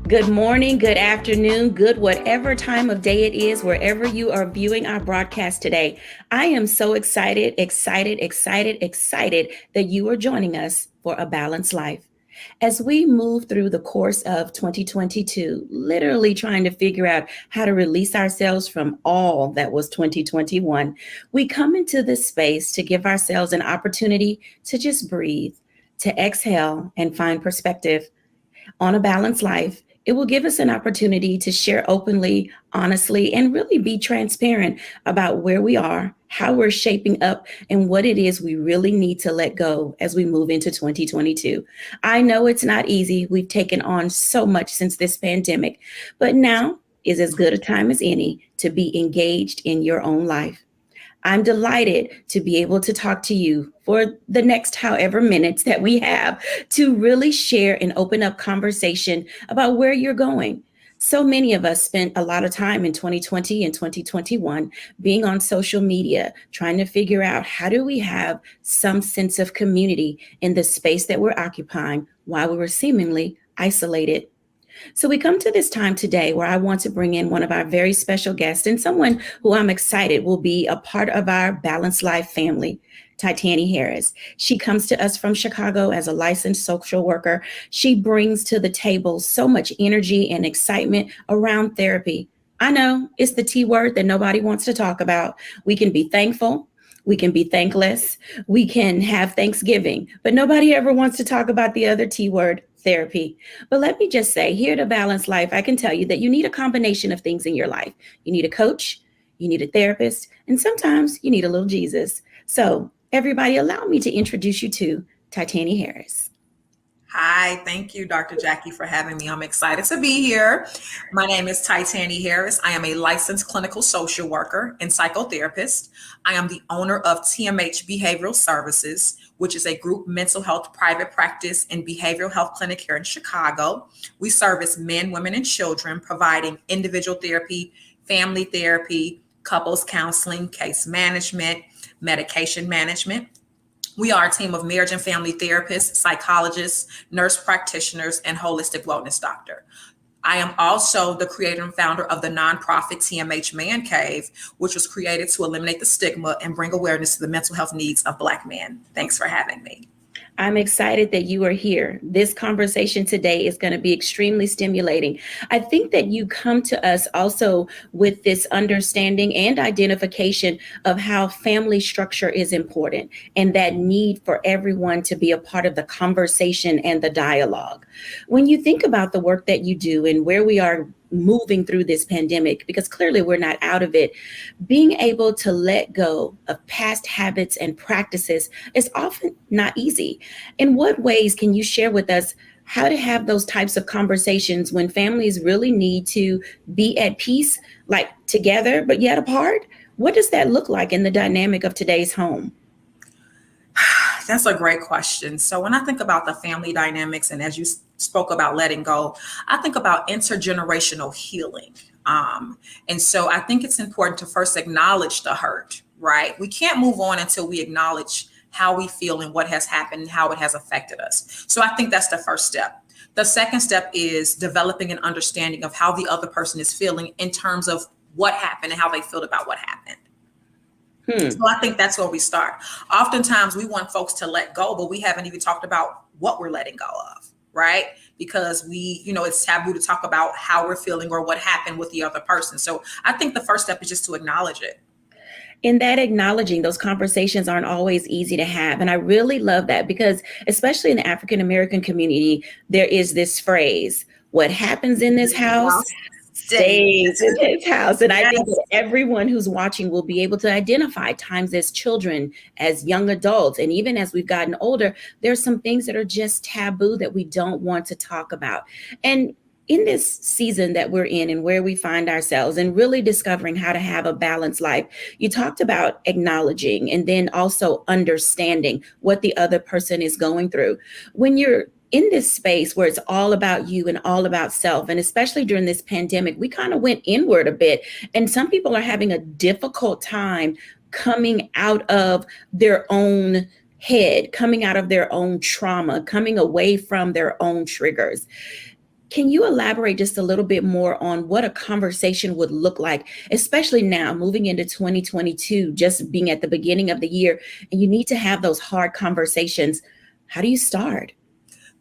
Good morning, good afternoon, good whatever time of day it is, wherever you are viewing our broadcast today. I am so excited that you are joining us for A Balanced Life. As we move through the course of 2022, literally trying to figure out how to release ourselves from all that was 2021, we come into this space to give ourselves an opportunity to just breathe, to exhale, and find perspective. On A Balanced Life, it will give us an opportunity to share openly, honestly, and really be transparent about where we are, how we're shaping up, and what it is we really need to let go as we move into 2022. I know it's not easy. We've taken on so much since this pandemic, but now is as good a time as any to be engaged in your own life. I'm delighted to be able to talk to you for the next however minutes that we have to really share and open up conversation about where you're going. So many of us spent a lot of time in 2020 and 2021 being on social media, trying to figure out how do we have some sense of community in the space that we're occupying while we were seemingly isolated. So we come to this time today where I want to bring in one of our very special guests and someone who I'm excited will be a part of our Balanced Life family. Titani Harris. She comes to us from Chicago as a licensed social worker. She brings to the table so much energy and excitement around therapy. I know it's the T word that nobody wants to talk about. We can be thankful. We can be thankless. We can have Thanksgiving, but nobody ever wants to talk about the other T word, therapy. But let me just say, here to Balance Life, I can tell you that you need a combination of things in your life. You need a coach, you need a therapist, and sometimes you need a little Jesus. So, everybody, allow me to introduce you to Titani Harris. Hi, thank you, Dr. Jacquie, for having me. I'm excited to be here. My name is Titani Harris. I am a licensed clinical social worker and psychotherapist. I am the owner of TMH Behavioral Services, which is a group mental health private practice and behavioral health clinic here in Chicago. We service men, women, and children, providing individual therapy, family therapy, couples counseling, case management, medication management. We are a team of marriage and family therapists, psychologists, nurse practitioners, and holistic wellness doctor. I am also the creator and founder of the nonprofit TMH Man Cave, which was created to eliminate the stigma and bring awareness to the mental health needs of Black men. Thanks for having me. I'm excited that you are here. This conversation today is going to be extremely stimulating. I think that you come to us also with this understanding and identification of how family structure is important and that need for everyone to be a part of the conversation and the dialogue. When you think about the work that you do and where we are moving through this pandemic, because clearly we're not out of it, being able to let go of past habits and practices is often not easy. In what ways can you share with us how to have those types of conversations when families really need to be at peace, like together, but yet apart? What does that look like in the dynamic of today's home? That's a great question. So when I think about the family dynamics, and as you spoke about letting go, I think about intergenerational healing. And so I think it's important to first acknowledge the hurt, right? We can't move on until we acknowledge how we feel and what has happened and how it has affected us. So I think that's the first step. The second step is developing an understanding of how the other person is feeling in terms of what happened and how they feel about what happened. So I think that's where we start. Oftentimes we want folks to let go, but we haven't even talked about what we're letting go of, right? Because it's taboo to talk about how we're feeling or what happened with the other person. So I think the first step is just to acknowledge it. In that acknowledging, those conversations aren't always easy to have. And I really love that because especially in the African American community, there is this phrase, what happens in this house stays in this house. And I think that everyone who's watching will be able to identify times as children, as young adults, and even as we've gotten older, there's some things that are just taboo that we don't want to talk about. And in this season that we're in and where we find ourselves and really discovering how to have a balanced life, you talked about acknowledging and then also understanding what the other person is going through. When you're in this space where it's all about you and all about self, and especially during this pandemic, we kind of went inward a bit. And some people are having a difficult time coming out of their own head, coming out of their own trauma, coming away from their own triggers. Can you elaborate just a little bit more on what a conversation would look like, especially now moving into 2022, just being at the beginning of the year, and you need to have those hard conversations? How do you start?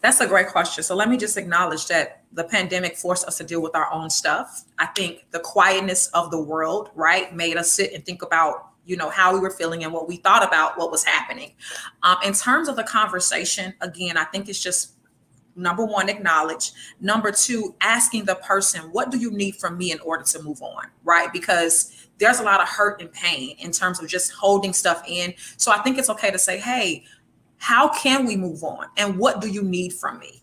That's a great question. So let me just acknowledge that the pandemic forced us to deal with our own stuff. I think the quietness of the world, right, made us sit and think about, how we were feeling and what we thought about what was happening. In terms of the conversation, again, I think it's just number one, acknowledge. Number two, asking the person, what do you need from me in order to move on, right? Because there's a lot of hurt and pain in terms of just holding stuff in. So I think it's okay to say, hey, how can we move on? And what do you need from me?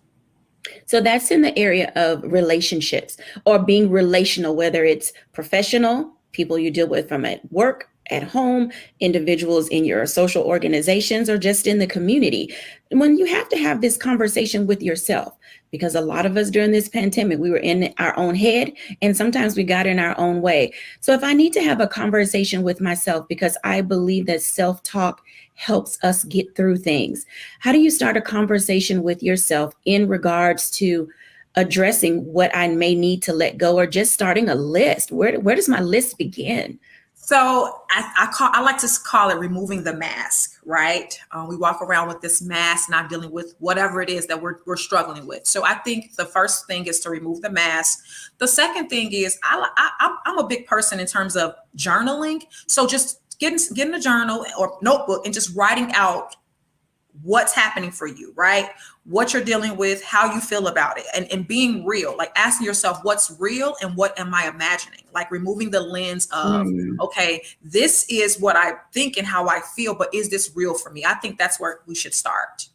So that's in the area of relationships or being relational, whether it's professional, people you deal with from at work, at home, individuals in your social organizations, or just in the community. When you have to have this conversation with yourself, because a lot of us during this pandemic, we were in our own head and sometimes we got in our own way. So if I need to have a conversation with myself, because I believe that self-talk helps us get through things, how do you start a conversation with yourself in regards to addressing what I may need to let go, or just starting a list? Where does my list begin? So I like to call it removing the mask, right? We walk around with this mask, not dealing with whatever it is that we're struggling with. So I think the first thing is to remove the mask. The second thing is I'm a big person in terms of journaling. So just getting a journal or notebook and just writing out what's happening for you, right? What you're dealing with, how you feel about it, and being real, like asking yourself what's real and what am I imagining? Like removing the lens of, okay, this is what I think and how I feel, but is this real for me? I think that's where we should start.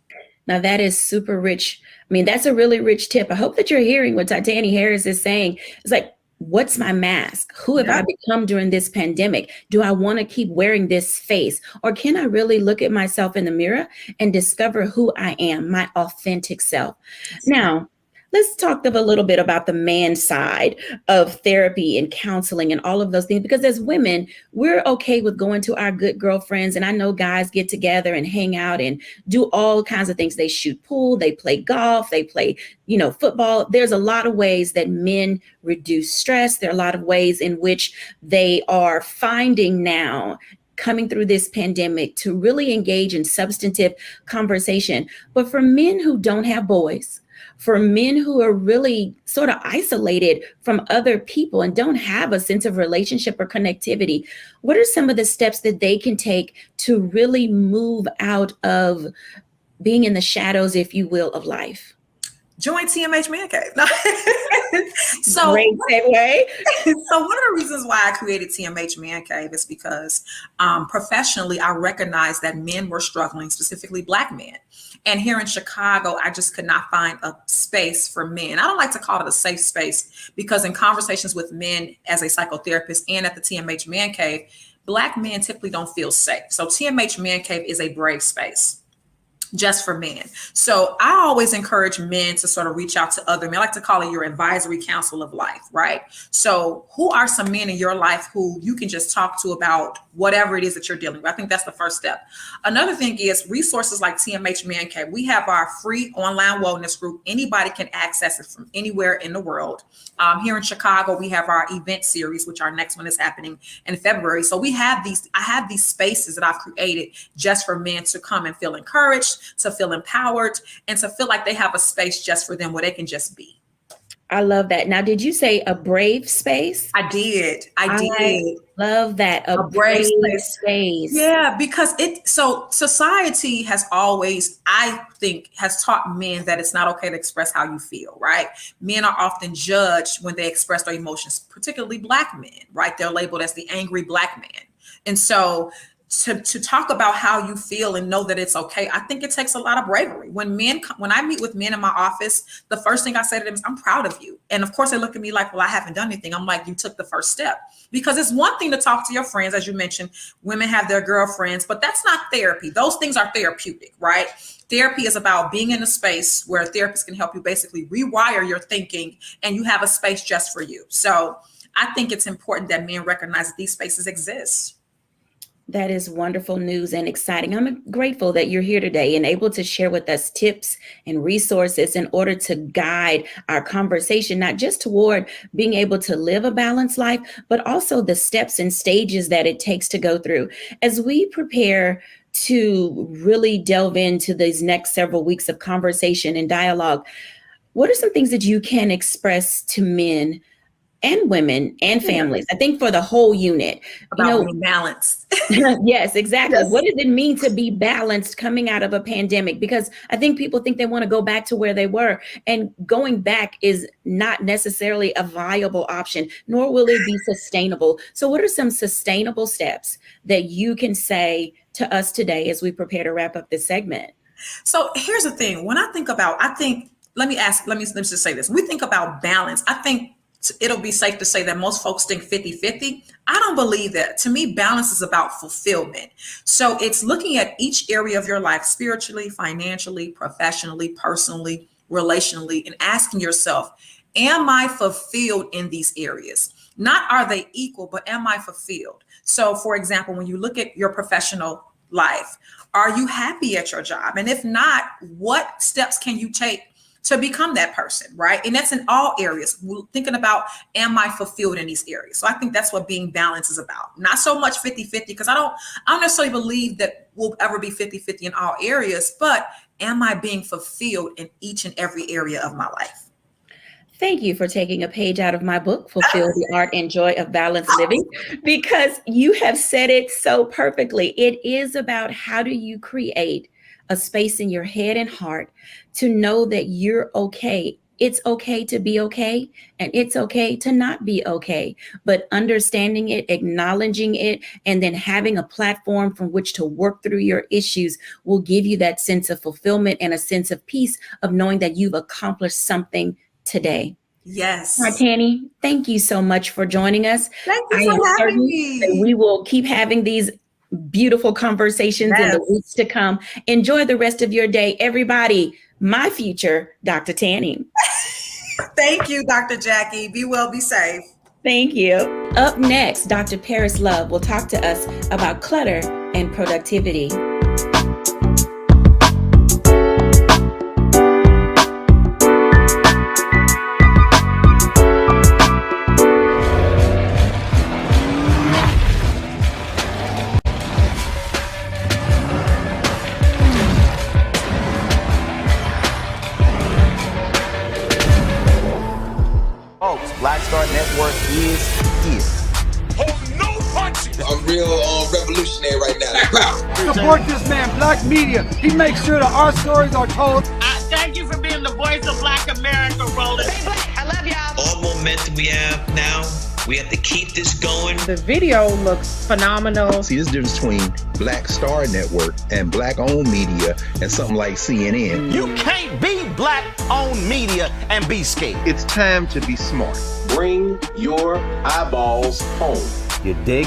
Now that is super rich. I mean, that's a really rich tip. I hope that you're hearing what Titani Harris is saying. It's like, what's my mask? Who have I become during this pandemic? Do I want to keep wearing this face? Or can I really look at myself in the mirror and discover who I am, my authentic self? Now, let's talk a little bit about the man side of therapy and counseling and all of those things, because as women, we're okay with going to our good girlfriends. And I know guys get together and hang out and do all kinds of things. They shoot pool, they play golf, they play, football. There's a lot of ways that men reduce stress. There are a lot of ways in which they are finding now, coming through this pandemic, to really engage in substantive conversation. But for men who don't have boys, for men who are really sort of isolated from other people and don't have a sense of relationship or connectivity, what are some of the steps that they can take to really move out of being in the shadows, if you will, of life? Join TMH Man Cave. So great segue. So one of the reasons why I created TMH Man Cave is because professionally, I recognized that men were struggling, specifically Black men. And here in Chicago, I just could not find a space for men. I don't like to call it a safe space, because in conversations with men as a psychotherapist and at the TMH Man Cave, Black men typically don't feel safe. So TMH Man Cave is a brave space just for men. So I always encourage men to sort of reach out to other men. I like to call it your advisory council of life, right? So who are some men in your life who you can just talk to about whatever it is that you're dealing with? I think that's the first step. Another thing is resources like TMH Man Cave. We have our free online wellness group. Anybody can access it from anywhere in the world. Here in Chicago, we have our event series, which our next one is happening in February. So I have these spaces that I've created just for men to come and feel encouraged, to feel empowered, and to feel like they have a space just for them where they can just be. I love that. Now, did you say a brave space? I did. I love that. A brave space. Yeah, because society has always, I think, has taught men that it's not okay to express how you feel, right? Men are often judged when they express their emotions, particularly Black men, right? They're labeled as the angry Black man. And so to talk about how you feel and know that it's okay, I think it takes a lot of bravery. When I meet with men in my office, the first thing I say to them is, I'm proud of you. And of course they look at me like, well, I haven't done anything. I'm like, you took the first step. Because it's one thing to talk to your friends, as you mentioned, women have their girlfriends, but that's not therapy. Those things are therapeutic, right? Therapy is about being in a space where a therapist can help you basically rewire your thinking, and you have a space just for you. So I think it's important that men recognize that these spaces exist. That is wonderful news and exciting. I'm grateful that you're here today and able to share with us tips and resources in order to guide our conversation, not just toward being able to live a balanced life, but also the steps and stages that it takes to go through. As we prepare to really delve into these next several weeks of conversation and dialogue, what are some things that you can express to men and women and families? I think for the whole unit, About being balanced. yes, exactly. Yes. What does it mean to be balanced coming out of a pandemic? Because I think people think they want to go back to where they were, and going back is not necessarily a viable option, nor will it be sustainable. So what are some sustainable steps that you can say to us today as we prepare to wrap up this segment? So here's the thing. When let me just say this. We think about balance. I think it'll be safe to say that most folks think 50-50. I don't believe that. To me, balance is about fulfillment. So it's looking at each area of your life, spiritually, financially, professionally, personally, relationally, and asking yourself, am I fulfilled in these areas? Not are they equal, but am I fulfilled? So for example, when you look at your professional life, are you happy at your job? And if not, what steps can you take to become that person, right? And that's in all areas. We're thinking about, am I fulfilled in these areas? So I think that's what being balanced is about. Not so much 50-50, because I don't necessarily believe that we'll ever be 50-50 in all areas, but am I being fulfilled in each and every area of my life? Thank you for taking a page out of my book, Fulfill the Art and Joy of Balanced Living, because you have said it so perfectly. It is about how do you create a space in your head and heart to know that you're okay. It's okay to be okay, and it's okay to not be okay. But understanding it, acknowledging it, and then having a platform from which to work through your issues will give you that sense of fulfillment and a sense of peace of knowing that you've accomplished something today. Yes. Martani, thank you so much for joining us. Thank you for having me. That we will keep having these beautiful conversations in the weeks to come. Enjoy the rest of your day, everybody. My future, Dr. Tanny. Thank you, Dr. Jackie. Be well, be safe. Thank you. Up next, Dr. Paris Love will talk to us about clutter and productivity. Black Star Network is here. Hold no punches. I'm real revolutionary right now. Support this man, Black Media. He makes sure that our stories are told. Thank you for being the voice of Black America, Roland. Stay black. I love y'all. All momentum we have now, we have to keep this going. The video looks phenomenal. See, this difference between Black Star Network and Black-owned media and something like CNN. You can't be Black-owned media and be scared. It's time to be smart. Bring your eyeballs home. You dig?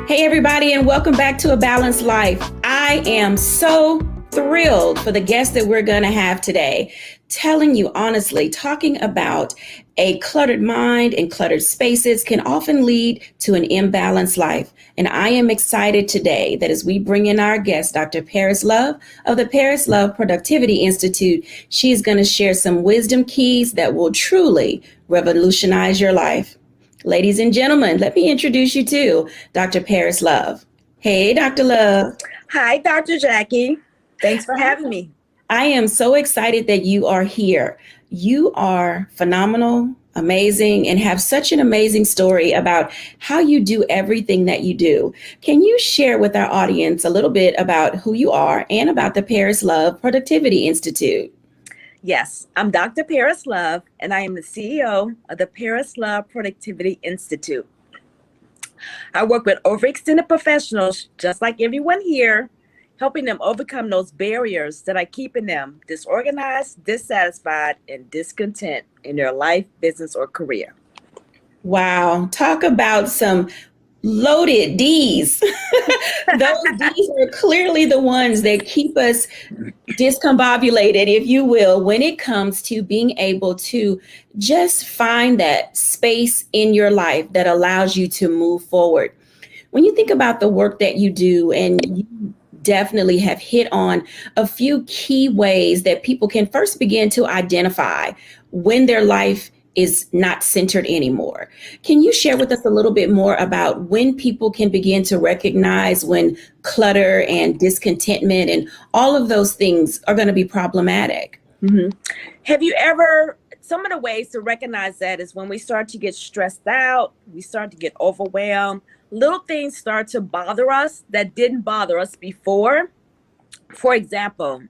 Hey, everybody, and welcome back to A Balanced Life. I am so thrilled for the guest that we're going to have today. Telling you honestly, talking about a cluttered mind and cluttered spaces can often lead to an imbalanced life. And I am excited today that as we bring in our guest, Dr. Paris Love of the Paris Love Productivity Institute, she's going to share some wisdom keys that will truly revolutionize your life. Ladies and gentlemen, let me introduce you to Dr. Paris Love. Hey, Dr. Love. Hi, Dr. Jackie. Thanks for having me. I am so excited that you are here. You are phenomenal, amazing, and have such an amazing story about how you do everything that you do. Can you share with our audience a little bit about who you are and about the Paris Love Productivity Institute? Yes, I'm Dr. Paris Love, and I am the CEO of the Paris Love Productivity Institute. I work with overextended professionals, just like everyone here, helping them overcome those barriers that are keeping them disorganized, dissatisfied, and discontent in their life, business, or career. Wow. Talk about some loaded D's. Those D's are clearly the ones that keep us discombobulated, if you will, when it comes to being able to just find that space in your life that allows you to move forward. When you think about the work that you do, and you definitely have hit on a few key ways that people can first begin to identify when their life is not centered anymore. Can you share with us a little bit more about when people can begin to recognize when clutter and discontentment and all of those things are going to be problematic? Mm-hmm. Have you ever, some of the ways to recognize that is when we start to get stressed out, we start to get overwhelmed, little things start to bother us that didn't bother us before. For example,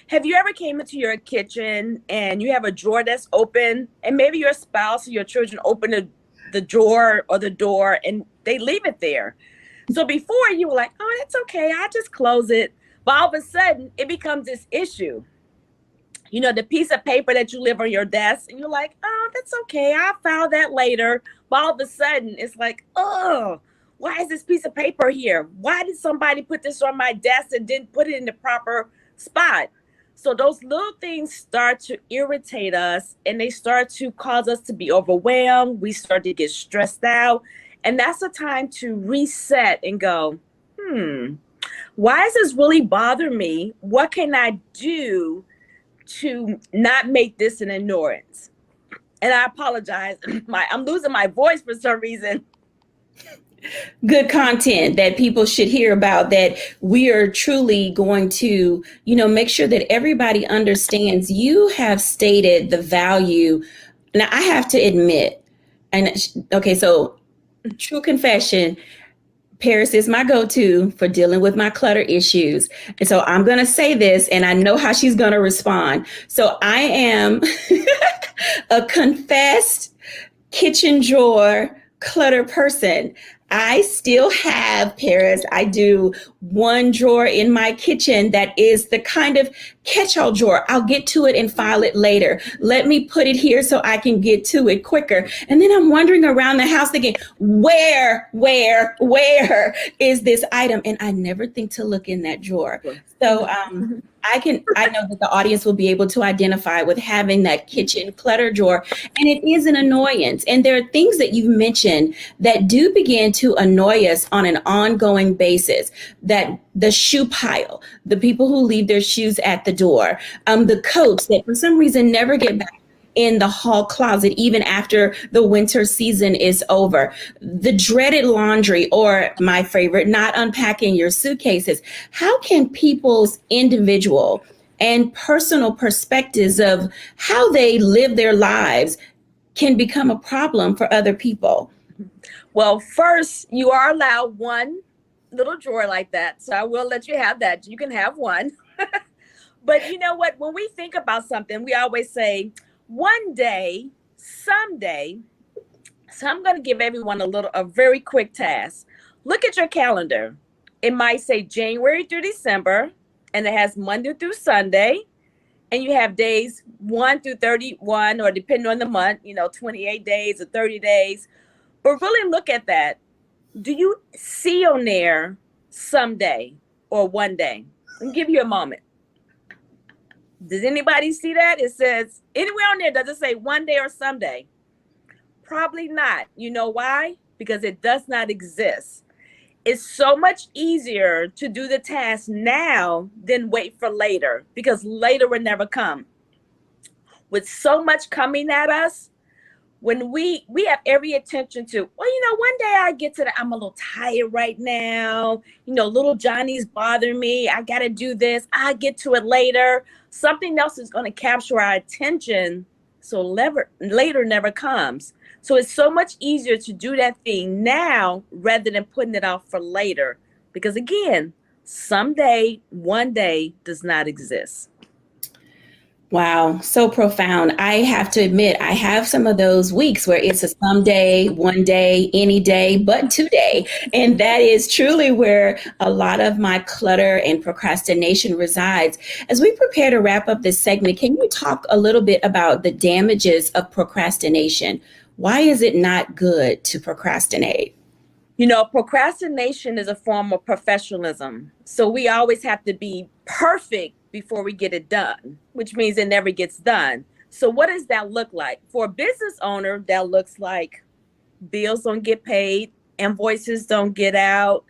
have you ever came into your kitchen and you have a drawer that's open, and maybe your spouse or your children open the drawer or the door and they leave it there? So before you were like, oh, that's okay, I'll just close it. But all of a sudden it becomes this issue. You know, the piece of paper that you leave on your desk, and you're like, oh, that's okay, I'll file that later. But all of a sudden it's like, oh, why is this piece of paper here? Why did somebody put this on my desk and didn't put it in the proper spot? So those little things start to irritate us, and they start to cause us to be overwhelmed. We start to get stressed out. And that's a time to reset and go, why does this really bother me? What can I do to not make this an annoyance? And I apologize. I'm losing my voice for some reason. Good content that people should hear about, that we are truly going to, make sure that everybody understands. You have stated the value. Now, I have to admit, so true confession, Paris is my go-to for dealing with my clutter issues. And so I'm going to say this, and I know how she's going to respond. So I am a confessed kitchen drawer clutter person. I still have, Paris, I do one drawer in my kitchen that is the kind of catch-all drawer. I'll get to it and file it later. Let me put it here so I can get to it quicker. And then I'm wandering around the house thinking, where is this item? And I never think to look in that drawer. So I know that the audience will be able to identify with having that kitchen clutter drawer. And it is an annoyance. And there are things that you've mentioned that do begin to annoy us on an ongoing basis. That the shoe pile, the people who leave their shoes at the door, the coats that for some reason never get back in the hall closet, even after the winter season is over, the dreaded laundry, or my favorite, not unpacking your suitcases. How can people's individual and personal perspectives of how they live their lives can become a problem for other people? Well, first, you are allowed one little drawer like that. So I will let you have that. You can have one. But you know what? When we think about something, we always say, one day, someday. So I'm going to give everyone a very quick task. Look at your calendar. It might say January through December, and it has Monday through Sunday, and you have days 1 through 31, or depending on the month, 28 days or 30 days. But really look at that. Do you see on there someday or one day? I'll give you a moment. Does anybody see that? It says anywhere on there, does it say one day or someday? Probably not. You know why? Because it does not exist. It's so much easier to do the task now than wait for later, because later will never come. With so much coming at us, when we have every attention to, one day I get to that, I'm a little tired right now, little Johnny's bothering me, I got to do this, I get to it later. Something else is going to capture our attention, so later never comes. So it's so much easier to do that thing now rather than putting it off for later. Because again, someday, one day does not exist. Wow, so profound. I have to admit, I have some of those weeks where it's a someday, one day, any day, but today. And that is truly where a lot of my clutter and procrastination resides. As we prepare to wrap up this segment, can you talk a little bit about the damages of procrastination? Why is it not good to procrastinate? You know, procrastination is a form of professionalism. So we always have to be perfect before we get it done, which means it never gets done. So what does that look like? For a business owner, that looks like bills don't get paid, invoices don't get out,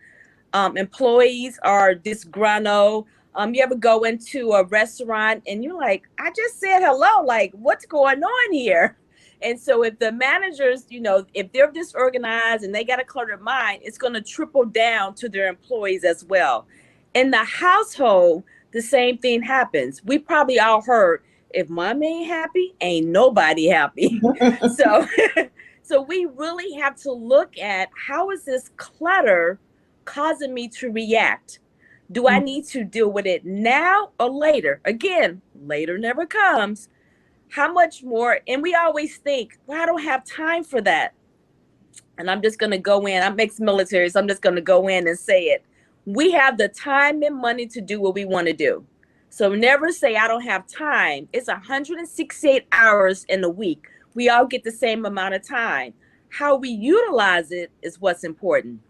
employees are disgruntled. You ever go into a restaurant and you're like, I just said hello, like what's going on here? And so if the managers, you know, if they're disorganized and they got a cluttered mind, it's going to trickle down to their employees as well. In the household, the same thing happens. We probably all heard, if mom ain't happy, ain't nobody happy. So so we really have to look at, how is this clutter causing me to react? Do I need to deal with it now or later? Again, later never comes. How much more? And we always think, well, I don't have time for that. And I'm just going to go in. I'm ex-military, so I'm just going to go in and say it. We have the time and money to do what we want to do. So never say I don't have time. It's 168 hours in a week. We all get the same amount of time. How we utilize it is what's important.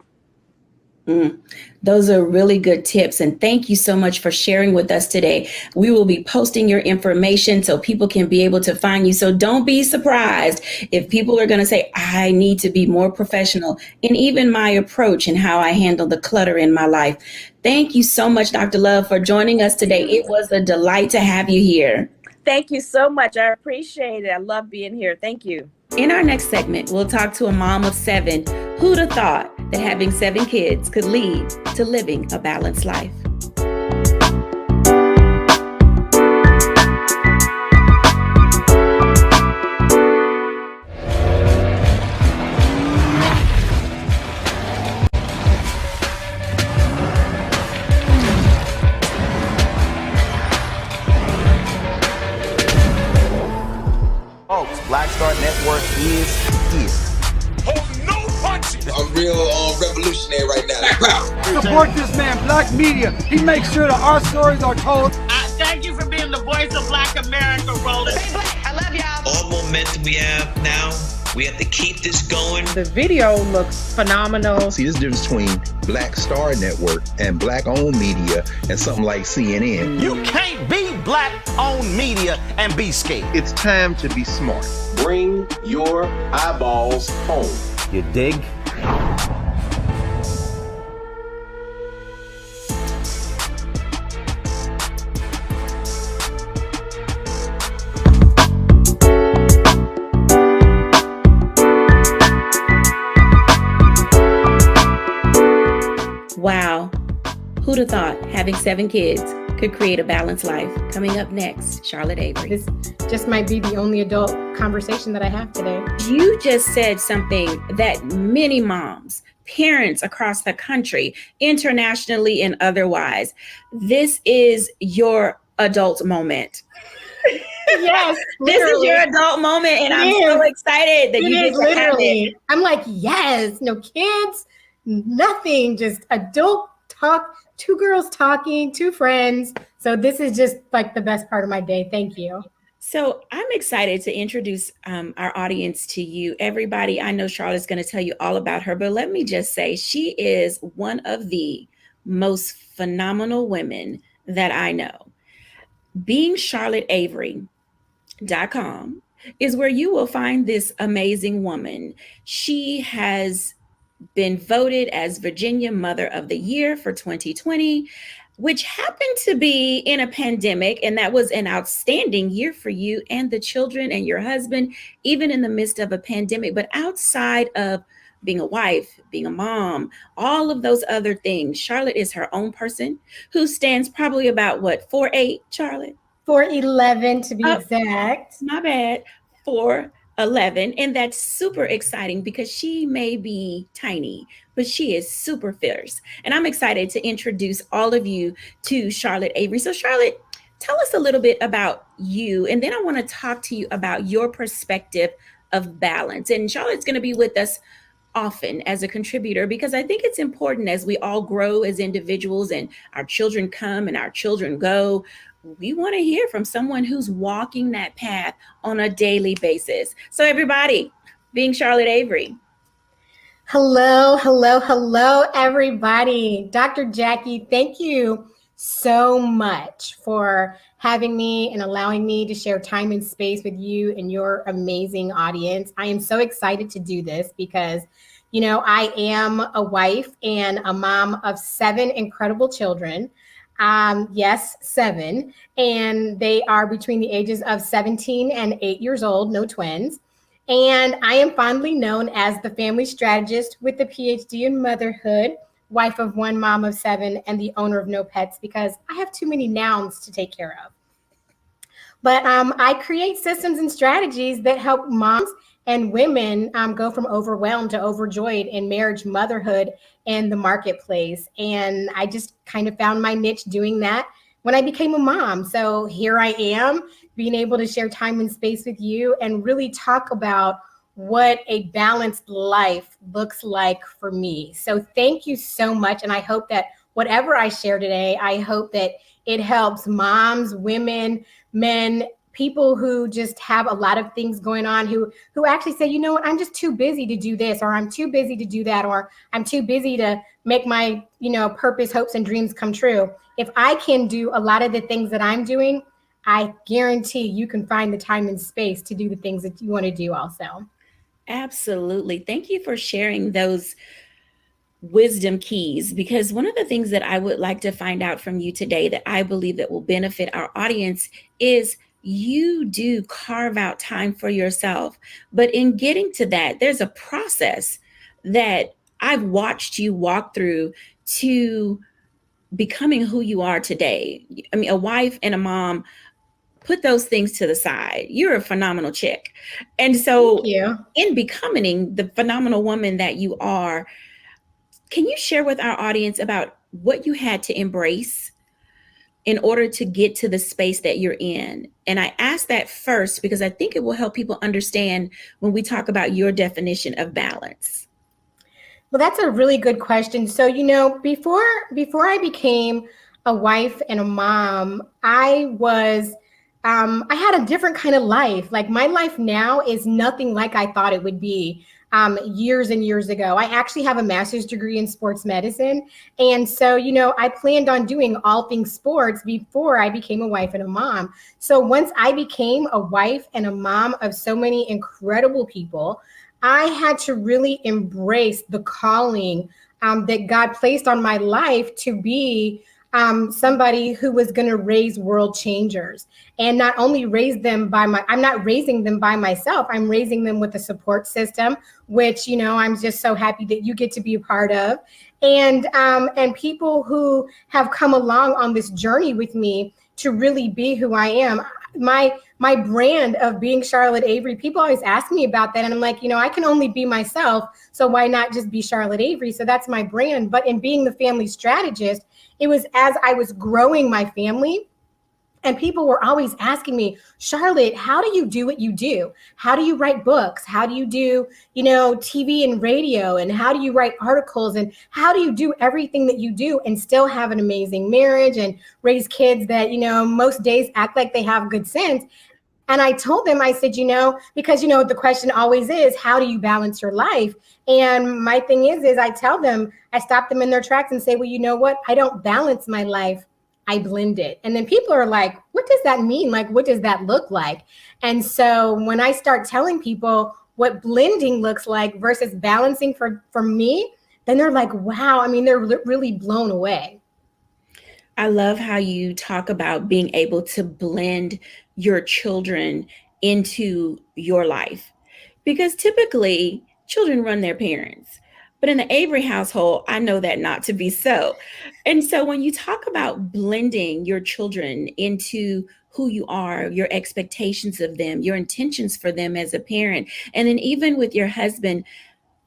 Those are really good tips. And thank you so much for sharing with us today. We will be posting your information so people can be able to find you. So don't be surprised if people are going to say, I need to be more professional in even my approach and how I handle the clutter in my life. Thank you so much, Dr. Love, for joining us today. It was a delight to have you here. Thank you so much. I appreciate it. I love being here. Thank you. In our next segment, we'll talk to a mom of 7. Who'd have thought that having 7 kids could lead to living a balanced life? Folks, Black Star Network is here. I'm real revolutionary right now. Support this man, Black Media. He makes sure that our stories are told. Thank you for being the voice of Black America, Roland. Stay black. I love y'all. All momentum we have now, we have to keep this going. The video looks phenomenal. See, there's a difference between Black Star Network and Black-owned media and something like CNN. You can't be Black-owned media and be scared. It's time to be smart. Bring your eyeballs home. You dig? Wow. Who'd have thought having 7 kids could create a balanced life? Coming up next, Charlotte Avery. This just might be the only adult conversation that I have today. You just said something that many moms, parents across the country, internationally and otherwise, this is your adult moment. Yes, this is your adult moment, and I'm so excited that you get to have it. I'm like, yes, no kids, nothing, just adult talk, 2 girls talking, 2 friends. So this is just like the best part of my day. Thank you. So I'm excited to introduce our audience to you. Everybody, I know Charlotte's going to tell you all about her, but let me just say she is one of the most phenomenal women that I know. Being CharlotteAvery.com is where you will find this amazing woman. She has been voted as Virginia Mother of the Year for 2020, which happened to be in a pandemic. And that was an outstanding year for you and the children and your husband, even in the midst of a pandemic. But outside of being a wife, being a mom, all of those other things, Charlotte is her own person who stands probably about what, 4'8", Charlotte? 4'11" to be exact. My bad, 4'11", and that's super exciting because she may be tiny, but she is super fierce. And I'm excited to introduce all of you to Charlotte Avery. So Charlotte, tell us a little bit about you, and then I want to talk to you about your perspective of balance. And Charlotte's going to be with us often as a contributor, because I think it's important as we all grow as individuals and our children come and our children go. We want to hear from someone who's walking that path on a daily basis. So everybody, being Charlotte Avery. Hello, hello, hello, everybody. Dr. Jackie, thank you so much for having me and allowing me to share time and space with you and your amazing audience. I am so excited to do this because, I am a wife and a mom of 7 incredible children. Yes, 7. And they are between the ages of 17 and 8 years old, no twins. And I am fondly known as the family strategist with a PhD in motherhood, wife of 1, mom of 7, and the owner of no pets because I have too many nouns to take care of. But I create systems and strategies that help moms and women go from overwhelmed to overjoyed in marriage, motherhood, and the marketplace. And I just kind of found my niche doing that when I became a mom. So here I am, being able to share time and space with you and really talk about what a balanced life looks like for me. So thank you so much. And I hope that whatever I share today, I hope that it helps moms, women, men, people who just have a lot of things going on, who actually say, you know what, I'm just too busy to do this, or I'm too busy to do that, or I'm too busy to make my, purpose, hopes, and dreams come true. If I can do a lot of the things that I'm doing, I guarantee you can find the time and space to do the things that you want to do also. Absolutely. Thank you for sharing those wisdom keys, because one of the things that I would like to find out from you today that I believe that will benefit our audience is you do carve out time for yourself. But in getting to that, there's a process that I've watched you walk through to becoming who you are today. I mean, a wife and a mom, put those things to the side. You're a phenomenal chick. And so in becoming the phenomenal woman that you are, can you share with our audience about what you had to embrace in order to get to the space that you're in? And I ask that first because I think it will help people understand when we talk about your definition of balance. Well, that's a really good question. So, before I became a wife and a mom, I had a different kind of life. Like my life now is nothing like I thought it would be years and years ago. I actually have a master's degree in sports medicine. And so, I planned on doing all things sports before I became a wife and a mom. So once I became a wife and a mom of so many incredible people, I had to really embrace the calling that God placed on my life to be somebody who was going to raise world changers, and not only raise them I'm not raising them by myself. I'm raising them with a support system, which, I'm just so happy that you get to be a part of. And people who have come along on this journey with me to really be who I am. My brand of being Charlotte Avery, people always ask me about that. And I'm like, I can only be myself. So why not just be Charlotte Avery? So that's my brand. But in being the family strategist, it was as I was growing my family, and people were always asking me, Charlotte, how do you do what you do? How do you write books? How do you do, TV and radio? And how do you write articles? And how do you do everything that you do and still have an amazing marriage and raise kids that, most days act like they have good sense? And I told them, I said, because, the question always is, how do you balance your life? And my thing is I tell them, I stop them in their tracks and say, well, you know what? I don't balance my life. I blend it. And then people are like, what does that mean? Like, what does that look like? And so when I start telling people what blending looks like versus balancing for me, then they're like, wow. I mean, they're really blown away. I love how you talk about being able to blend your children into your life, because typically children run their parents. But in the Avery household, I know that not to be so. And so when you talk about blending your children into who you are, your expectations of them, your intentions for them as a parent, and then even with your husband,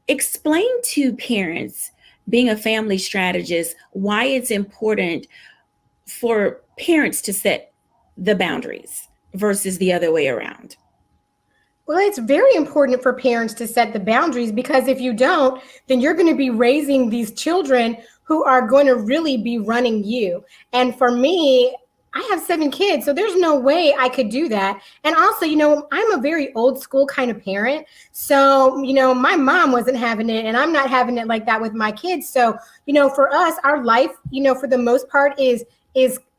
explain to parents, being a family strategist, why it's important for parents to set the boundaries versus the other way around. Well, it's very important for parents to set the boundaries, because if you don't, then you're going to be raising these children who are going to really be running you. And for me, I have 7 kids, so there's no way I could do that. And also, I'm a very old school kind of parent. So, my mom wasn't having it and I'm not having it like that with my kids. So, for us, our life, for the most part is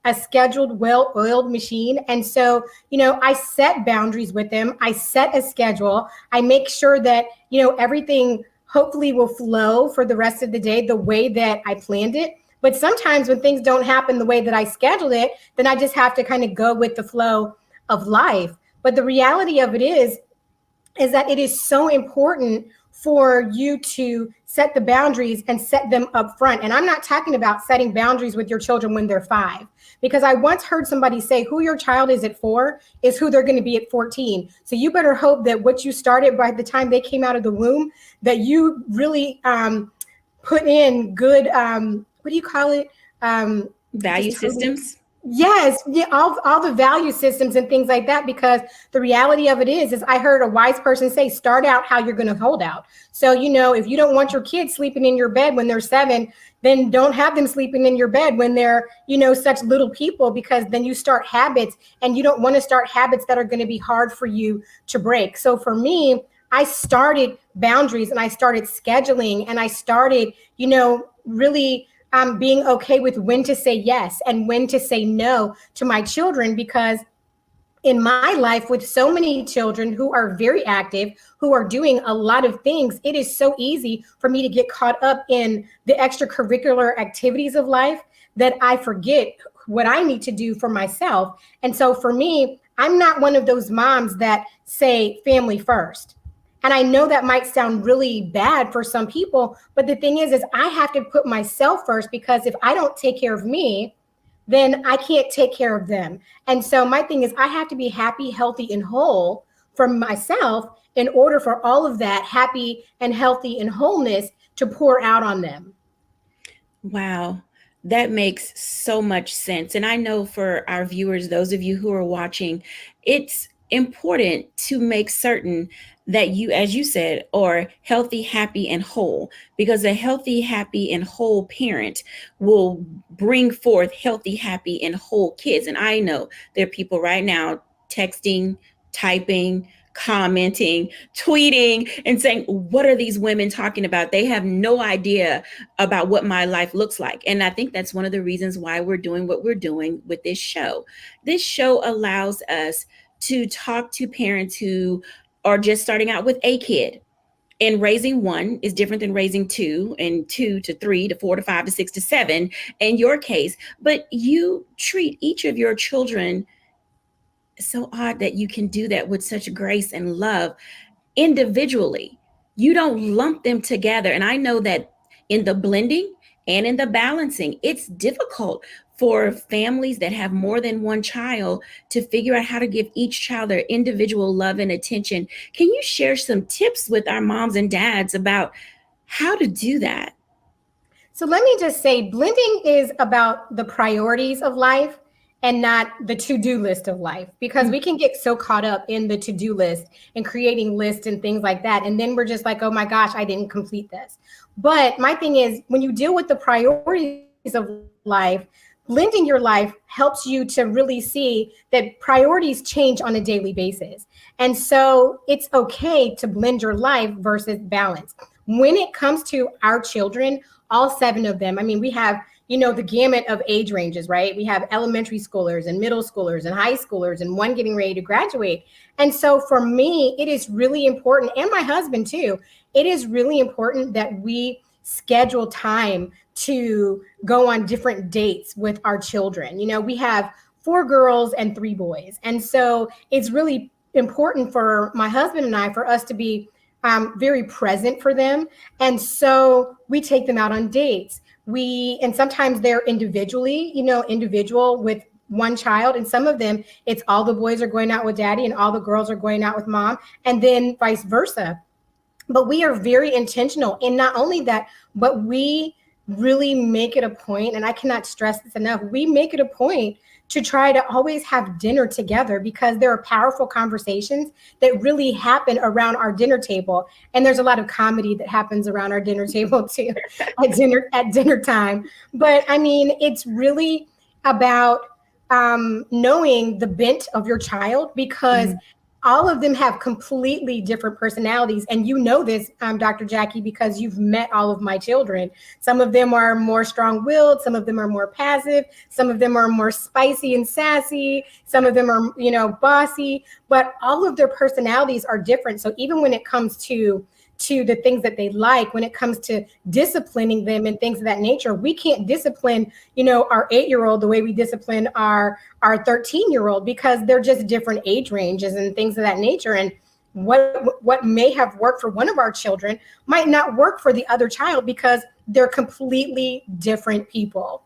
a scheduled, well-oiled machine. And so, I set boundaries with them. I set a schedule. I make sure that, everything hopefully will flow for the rest of the day the way that I planned it. But sometimes when things don't happen the way that I scheduled it, then I just have to kind of go with the flow of life. But the reality of it is that it is so important for you to set the boundaries and set them up front. And I'm not talking about setting boundaries with your children when they're 5, because I once heard somebody say who your child is at 4 is who they're going to be at 14. So you better hope that what you started by the time they came out of the womb, that you really put in good, what do you call it? Value systems. Yes, yeah, all the value systems and things like that, because the reality of it is I heard a wise person say, start out how you're going to hold out. So, if you don't want your kids sleeping in your bed when they're 7, then don't have them sleeping in your bed when they're, such little people, because then you start habits and you don't want to start habits that are going to be hard for you to break. So for me, I started boundaries and I started scheduling and I started, really being okay with when to say yes and when to say no to my children, because in my life with so many children who are very active, who are doing a lot of things, it is so easy for me to get caught up in the extracurricular activities of life that I forget what I need to do for myself. And so for me, I'm not one of those moms that say family first. And I know that might sound really bad for some people, but the thing is I have to put myself first, because if I don't take care of me, then I can't take care of them. And so my thing is I have to be happy, healthy, and whole for myself in order for all of that happy and healthy and wholeness to pour out on them. Wow. That makes so much sense. And I know for our viewers, those of you who are watching, it's important to make certain that you, as you said, are healthy, happy, and whole, because a healthy, happy, and whole parent will bring forth healthy, happy, and whole kids. And I know there are people right now texting, typing, commenting, tweeting, and saying, what are these women talking about? They have no idea about what my life looks like. And I think that's one of the reasons why we're doing what we're doing with this show. This show allows us to talk to parents who are just starting out with a kid. And raising one is different than raising 2, and 2 to 3 to 4 to 5 to 6 to 7 in your case. But you treat each of your children so odd that you can do that with such grace and love individually. You don't lump them together. And I know that in the blending and in the balancing, it's difficult for families that have more than one child to figure out how to give each child their individual love and attention. Can you share some tips with our moms and dads about how to do that? So let me just say, blending is about the priorities of life and not the to-do list of life, because we can get so caught up in the to-do list and creating lists and things like that. And then we're just like, oh my gosh, I didn't complete this. But my thing is, when you deal with the priorities of life, blending your life helps you to really see that priorities change on a daily basis. And so it's okay to blend your life versus balance. When it comes to our children, all 7 of them, I mean, we have, the gamut of age ranges, right? We have elementary schoolers and middle schoolers and high schoolers and one getting ready to graduate. And so for me, it is really important, and my husband too, it is really important that we schedule time to go on different dates with our children. We have 4 girls and 3 boys. And so it's really important for my husband and I, for us to be very present for them. And so we take them out on dates. And sometimes they're individually, individual with one child. And some of them, it's all the boys are going out with daddy and all the girls are going out with mom, and then vice versa. But we are very intentional. And not only that, but we really make it a point, and I cannot stress this enough, we make it a point to try to always have dinner together, because there are powerful conversations that really happen around our dinner table. And there's a lot of comedy that happens around our dinner table too, at dinner time. But I mean, it's really about knowing the bent of your child, because all of them have completely different personalities. And you know this, Dr. Jackie, because you've met all of my children. Some of them are more strong-willed. Some of them are more passive. Some of them are more spicy and sassy. Some of them are, bossy. But all of their personalities are different. So even when it comes to the things that they like, when it comes to disciplining them and things of that nature, we can't discipline, our 8-year-old the way we discipline our 13-year-old, because they're just different age ranges and things of that nature. And what may have worked for one of our children might not work for the other child, because they're completely different people.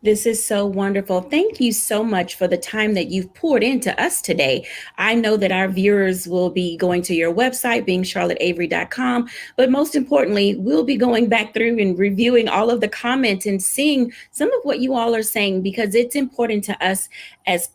This is so wonderful. Thank you so much for the time that you've poured into us today. I know that our viewers will be going to your website, beingcharlotteavery.com, but most importantly, we'll be going back through and reviewing all of the comments and seeing some of what you all are saying, because it's important to us as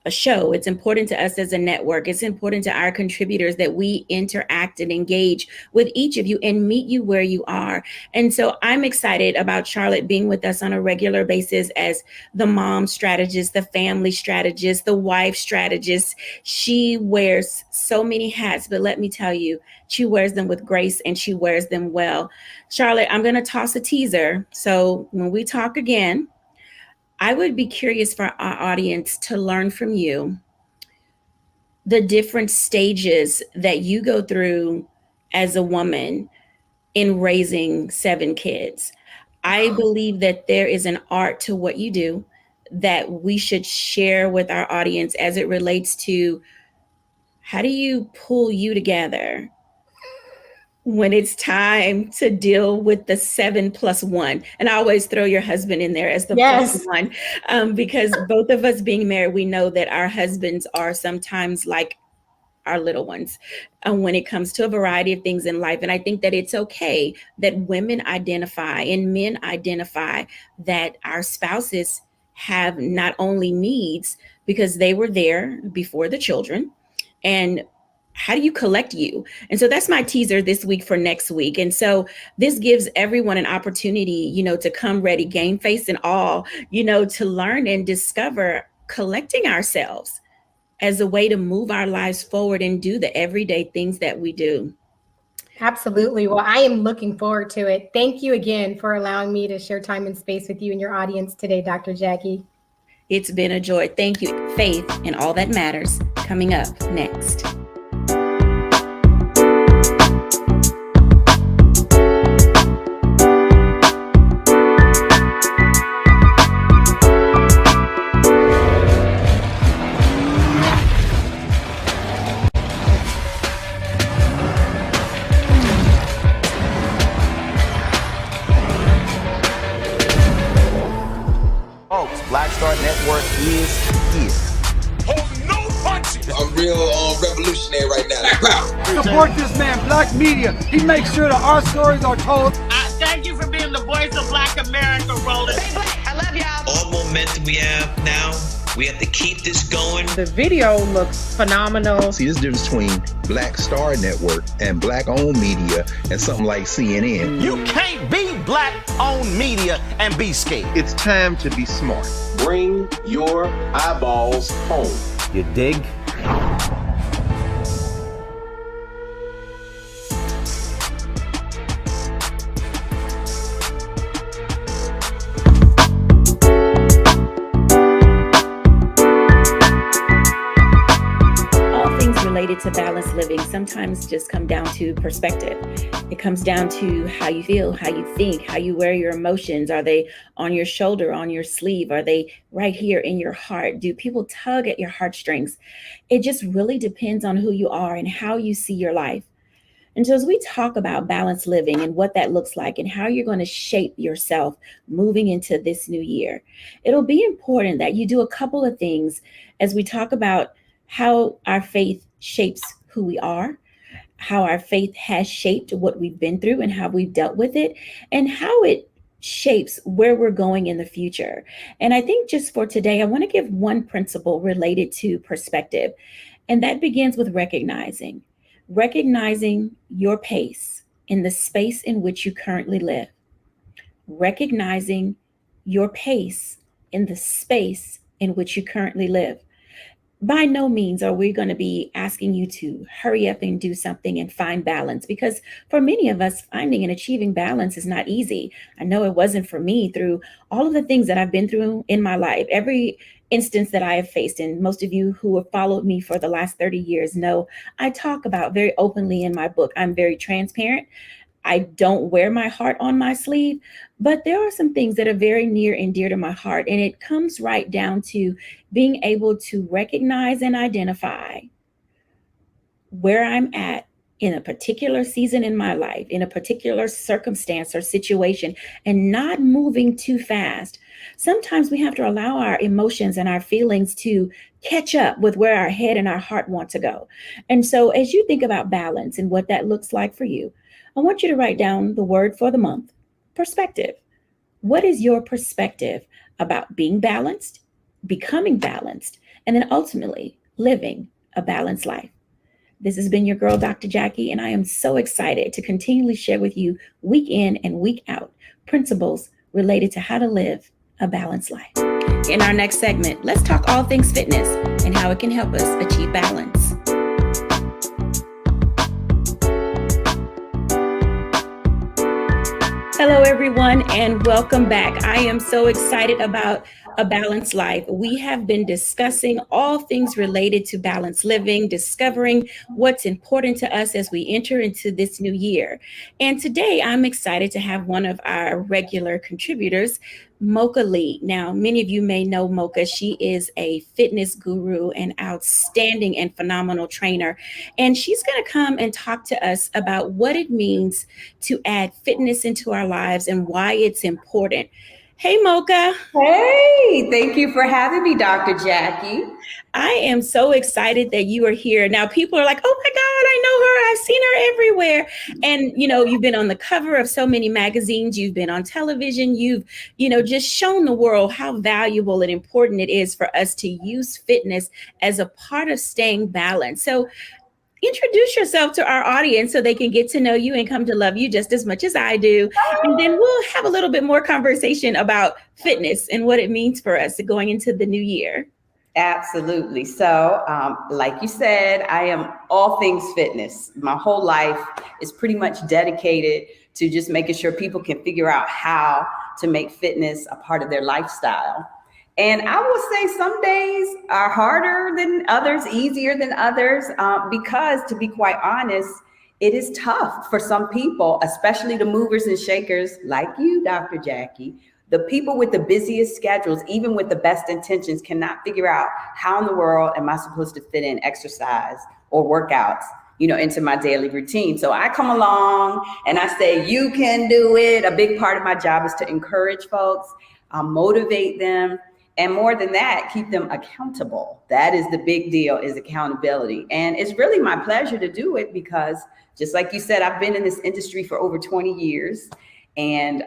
a show. It's important to us as a network. It's important to our contributors that we interact and engage with each of you and meet you where you are. And so I'm excited about Charlotte being with us on a regular basis as the mom strategist, the family strategist, the wife strategist. She wears so many hats, but let me tell you, she wears them with grace and she wears them well. Charlotte, I'm going to toss a teaser. So when we talk again, I would be curious for our audience to learn from you the different stages that you go through as a woman in raising 7 kids. I believe that there is an art to what you do that we should share with our audience as it relates to how do you pull you together when it's time to deal with the 7+1. And I always throw your husband in there as the +1, because both of us being married, we know that our husbands are sometimes like our little ones when it comes to a variety of things in life. And I think that it's okay that women identify and men identify that our spouses have not only needs because they were there before the children, and how do you collect you? And so that's my teaser this week for next week. And so this gives everyone an opportunity, to come ready, game face and all, to learn and discover collecting ourselves as a way to move our lives forward and do the everyday things that we do. Absolutely. Well, I am looking forward to it. Thank you again for allowing me to share time and space with you and your audience today, Dr. Jackie. It's been a joy. Thank you. Faith and All That Matters coming up next. Black Star Network is here. Hold no punches. I'm real revolutionary right now. Black power. Support this man, Black Media. He makes sure that our stories are told. Thank you for being the voice of Black America, Roland. Stay black. I love y'all. All momentum we have now, we have to keep this going. The video looks phenomenal. See, this difference between Black Star Network and Black-owned media and something like CNN. You can't be Black-owned media and be scared. It's time to be smart. Bring your eyeballs home. You dig? Related to balanced living sometimes just come down to perspective. It comes down to how you feel, how you think, how you wear your emotions. Are they on your shoulder, on your sleeve? Are they right here in your heart? Do people tug at your heartstrings? It just really depends on who you are and how you see your life. And so as we talk about balanced living and what that looks like and how you're going to shape yourself moving into this new year, it'll be important that you do a couple of things as we talk about how our faith shapes who we are, how our faith has shaped what we've been through and how we've dealt with it, and how it shapes where we're going in the future. And I think just for today, I want to give one principle related to perspective, and that begins with recognizing your pace in the space in which you currently live, recognizing your pace in the space in which you currently live. By no means are we going to be asking you to hurry up and do something and find balance, because for many of us, finding and achieving balance is not easy. I know it wasn't for me through all of the things that I've been through in my life, every instance that I have faced. And most of you who have followed me for the last 30 years know I talk about very openly in my book. I'm very transparent. I don't wear my heart on my sleeve, but there are some things that are very near and dear to my heart. And it comes right down to being able to recognize and identify where I'm at in a particular season in my life, in a particular circumstance or situation, and not moving too fast. Sometimes we have to allow our emotions and our feelings to catch up with where our head and our heart want to go. And so as you think about balance and what that looks like for you, I want you to write down the word for the month: perspective. What is your perspective about being balanced, becoming balanced, and then ultimately living a balanced life? This has been your girl, Dr. Jacquie, and I am so excited to continually share with you week in and week out principles related to how to live a balanced life. In our next segment, let's talk all things fitness and how it can help us achieve balance. Hello, everyone, and welcome back. I am so excited about a balanced life. We have been discussing all things related to balanced living, discovering what's important to us as we enter into this new year. And today I'm excited to have one of our regular contributors, Mocha Lee. Now, many of you may know Mocha. She is a fitness guru, an outstanding and phenomenal trainer. And she's going to come and talk to us about what it means to add fitness into our lives and why it's important. Hey, Mocha. Hey, thank you for having me, Dr. Jacquie. I am so excited that you are here. Now, people are like, oh my God, I know her. I've seen her everywhere. And, you've been on the cover of so many magazines. You've been on television. You've, just shown the world how valuable and important it is for us to use fitness as a part of staying balanced. So introduce yourself to our audience so they can get to know you and come to love you just as much as I do. And then we'll have a little bit more conversation about fitness and what it means for us going into the new year. Absolutely. So, like you said, I am all things fitness. My whole life is pretty much dedicated to just making sure people can figure out how to make fitness a part of their lifestyle. And I will say some days are harder than others, easier than others, because to be quite honest, it is tough for some people, especially the movers and shakers like you, Dr. Jacquie. The people with the busiest schedules, even with the best intentions, cannot figure out how in the world am I supposed to fit in exercise or workouts, into my daily routine. So I come along and I say, you can do it. A big part of my job is to encourage folks, motivate them. And more than that, keep them accountable. That is the big deal, is accountability. And it's really my pleasure to do it because, just like you said, I've been in this industry for over 20 years. And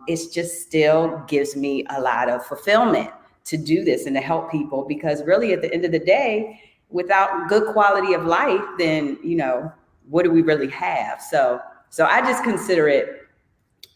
it's just still gives me a lot of fulfillment to do this and to help people, because really at the end of the day, without good quality of life, then, what do we really have? So I just consider it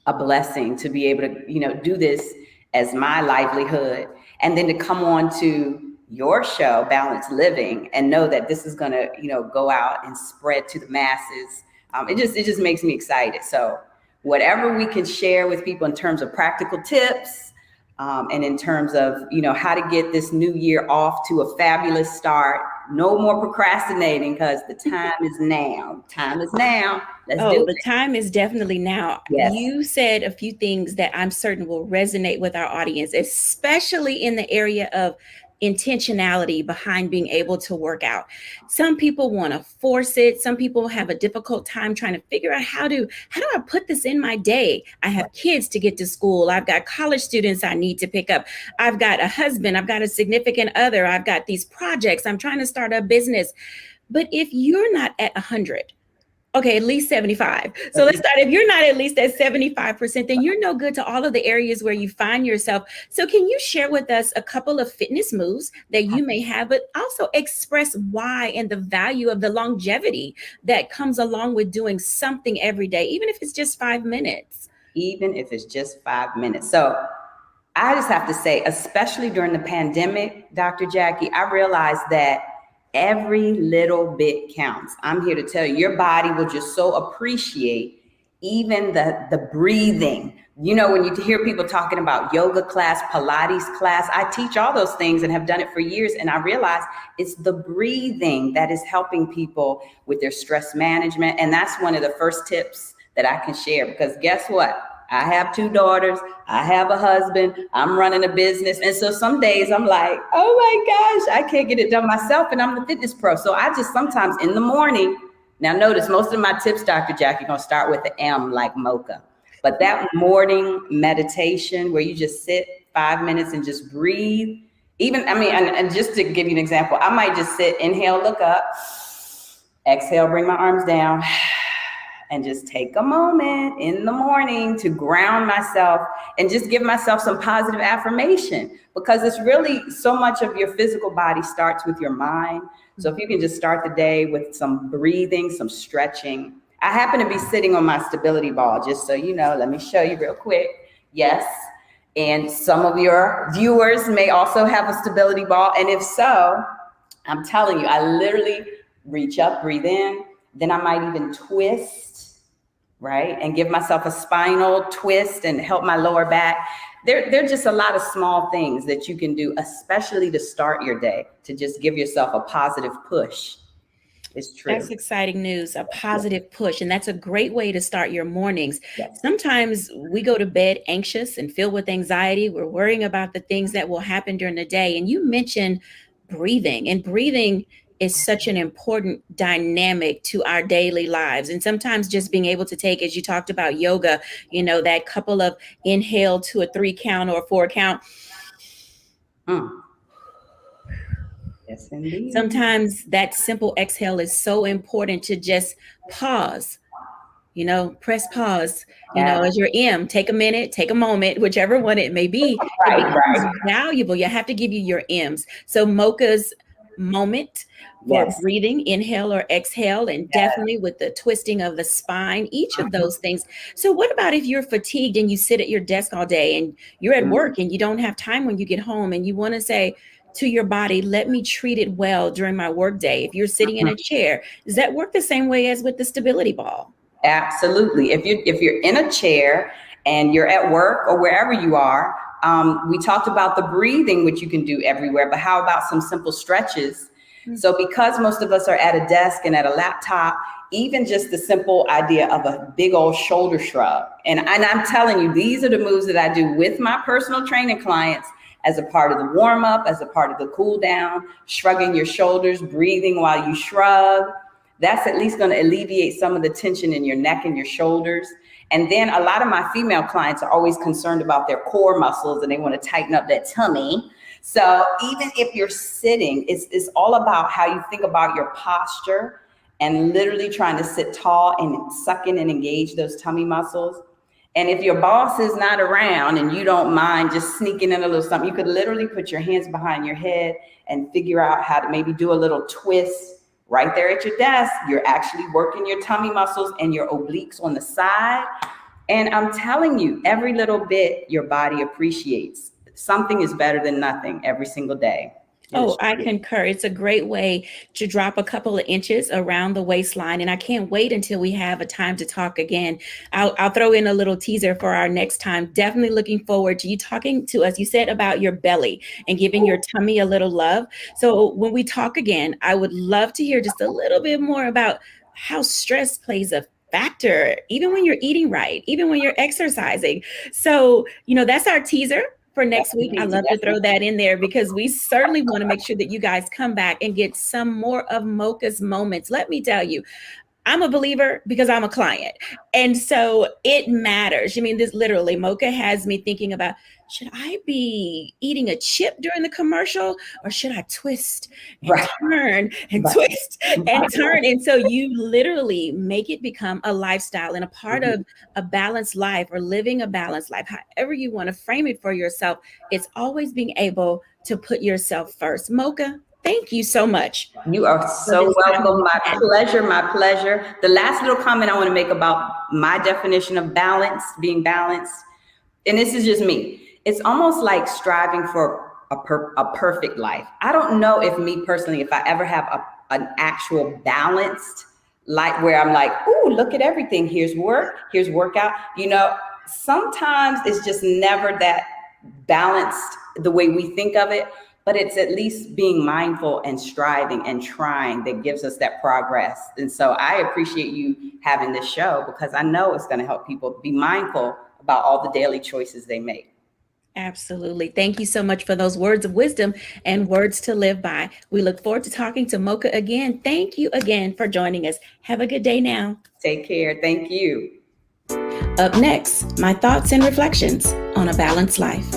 a blessing to be able to, do this as my livelihood, and then to come on to your show, Balanced Living, and know that this is going to, go out and spread to the masses. It just makes me excited. So whatever we can share with people in terms of practical tips, and in terms of, how to get this new year off to a fabulous start. No more procrastinating, because the time is now. Time is now. Let's do it. The time is definitely now. Yes. You said a few things that I'm certain will resonate with our audience, especially in the area of intentionality behind being able to work out. Some people want to force it. Some people have a difficult time trying to figure out how do I put this in my day? I have kids to get to school. I've got college students I need to pick up. I've got a husband. I've got a significant other. I've got these projects. I'm trying to start a business. But if you're not at 100, okay, at least 75. So let's start. If you're not at least at 75%, then you're no good to all of the areas where you find yourself. So can you share with us a couple of fitness moves that you may have, but also express why and the value of the longevity that comes along with doing something every day, even if it's just 5 minutes? Even if it's just 5 minutes. So I just have to say, especially during the pandemic, Dr. Jackie, I realized that every little bit counts. I'm here to tell you, your body will just so appreciate even the breathing. You know, when you hear people talking about yoga class, Pilates class, I teach all those things and have done it for years. And I realize it's the breathing that is helping people with their stress management. And that's one of the first tips that I can share, because guess what? I have 2 daughters. I have a husband. I'm running a business. And so some days I'm like, oh my gosh, I can't get it done myself. And I'm the fitness pro. So I just sometimes in the morning, now notice most of my tips, Dr. Jackie, going to start with the M like mocha. But that morning meditation where you just sit 5 minutes and just breathe. Even, I mean, and just to give you an example, I might just sit, inhale, look up, exhale, bring my arms down, and just take a moment in the morning to ground myself and just give myself some positive affirmation, because it's really so much of your physical body starts with your mind. So if you can just start the day with some breathing, some stretching. I happen to be sitting on my stability ball, just so you know. Let me show you real quick. Yes. And some of your viewers may also have a stability ball. And if so, I'm telling you, I literally reach up, breathe in, then I might even twist, right? And give myself a spinal twist and help my lower back. There are just a lot of small things that you can do, especially to start your day, to just give yourself a positive push. It's true. That's exciting news, a positive push. And that's a great way to start your mornings. Yes. Sometimes we go to bed anxious and filled with anxiety. We're worrying about the things that will happen during the day. And you mentioned breathing, and breathing is such an important dynamic to our daily lives. And sometimes just being able to take, as you talked about yoga, you know, that couple of inhale to a 3 count or a 4 count. Yes, indeed. Sometimes that simple exhale is so important, to just pause, you know, press pause, you know, as your M, take a minute, take a moment, whichever one it may be. Right, it becomes valuable. You have to give you your M's. So Mocha's moment for breathing, inhale or exhale, and definitely with the twisting of the spine, each of those things. So what about if you're fatigued and you sit at your desk all day and you're at work and you don't have time when you get home, and you want to say to your body, let me treat it well during my work day? If you're sitting in a chair, does that work the same way as with the stability ball? Absolutely. If you're in a chair and you're at work or wherever you are, we talked about the breathing, which you can do everywhere, but how about some simple stretches? So because most of us are at a desk and at a laptop, even just the simple idea of a big old shoulder shrug. And I'm telling you, these are the moves that I do with my personal training clients as a part of the warm up, as a part of the cool down, shrugging your shoulders, breathing while you shrug. That's at least going to alleviate some of the tension in your neck and your shoulders. And then a lot of my female clients are always concerned about their core muscles and they want to tighten up that tummy. So even if you're sitting, it's all about how you think about your posture and literally trying to sit tall and suck in and engage those tummy muscles. And if your boss is not around and you don't mind just sneaking in a little something, you could literally put your hands behind your head and figure out how to maybe do a little twist right there at your desk. You're actually working your tummy muscles and your obliques on the side. And I'm telling you, every little bit your body appreciates. Something is better than nothing every single day. Oh, I concur. It's a great way to drop a couple of inches around the waistline. And I can't wait until we have a time to talk again. I'll throw in a little teaser for our next time. Definitely looking forward to you talking to us. You said about your belly and giving your tummy a little love. So when we talk again, I would love to hear just a little bit more about how stress plays a factor, even when you're eating right, even when you're exercising. So, you know, that's our teaser for next week. I love to throw that in there because we certainly want to make sure that you guys come back and get some more of Mocha's moments. Let me tell you, I'm a believer because I'm a client. And so it matters. I mean, this literally, Mocha has me thinking about, should I be eating a chip during the commercial or should I twist and turn and twist and turn? And so you literally make it become a lifestyle and a part of a balanced life or living a balanced life, however you want to frame it for yourself. It's always being able to put yourself first. Mocha, thank you so much. You are so welcome. My pleasure. My pleasure. The last little comment I want to make about my definition of balance, being balanced, and this is just me, it's almost like striving for a perfect life. I don't know if me personally, if I ever have an actual balanced life where I'm like, ooh, look at everything. Here's work, here's workout. Sometimes it's just never that balanced the way we think of it, but it's at least being mindful and striving and trying that gives us that progress. And so I appreciate you having this show, because I know it's going to help people be mindful about all the daily choices they make. Absolutely. Thank you so much for those words of wisdom and words to live by. We look forward to talking to Mocha again. Thank you again for joining us. Have a good day now. Take care. Thank you. Up next, my thoughts and reflections on a balanced life.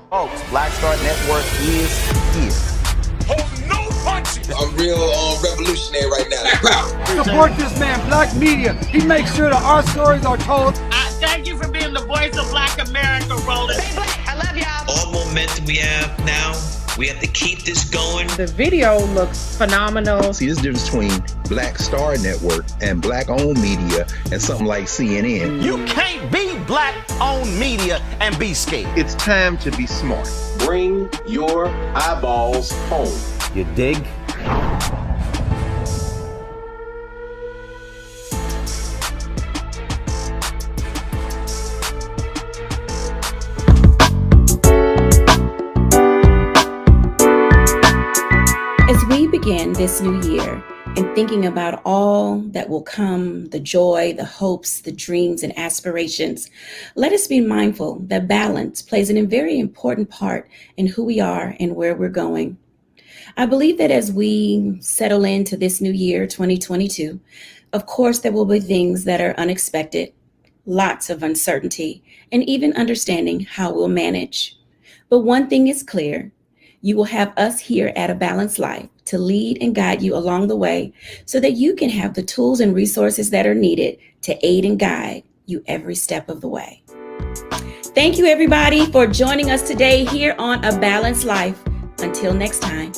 Folks, Black Star Network is here. I'm real revolutionary right now. Pow. Support this man, Black Media. He makes sure that our stories are told. Thank you for being the voice of Black America, Roland. Stay black. I love y'all. All momentum we have now, we have to keep this going. The video looks phenomenal. See, this difference between Black Star Network and Black-owned media and something like CNN. You can't be Black-owned media and be scared. It's time to be smart. Bring your eyeballs home. You dig? As we begin this new year and thinking about all that will come, the joy, the hopes, the dreams, and aspirations, let us be mindful that balance plays a very important part in who we are and where we're going. I believe that as we settle into this new year, 2022, of course, there will be things that are unexpected, lots of uncertainty, and even understanding how we'll manage. But one thing is clear. You will have us here at A Balanced Life to lead and guide you along the way so that you can have the tools and resources that are needed to aid and guide you every step of the way. Thank you, everybody, for joining us today here on A Balanced Life. Until next time.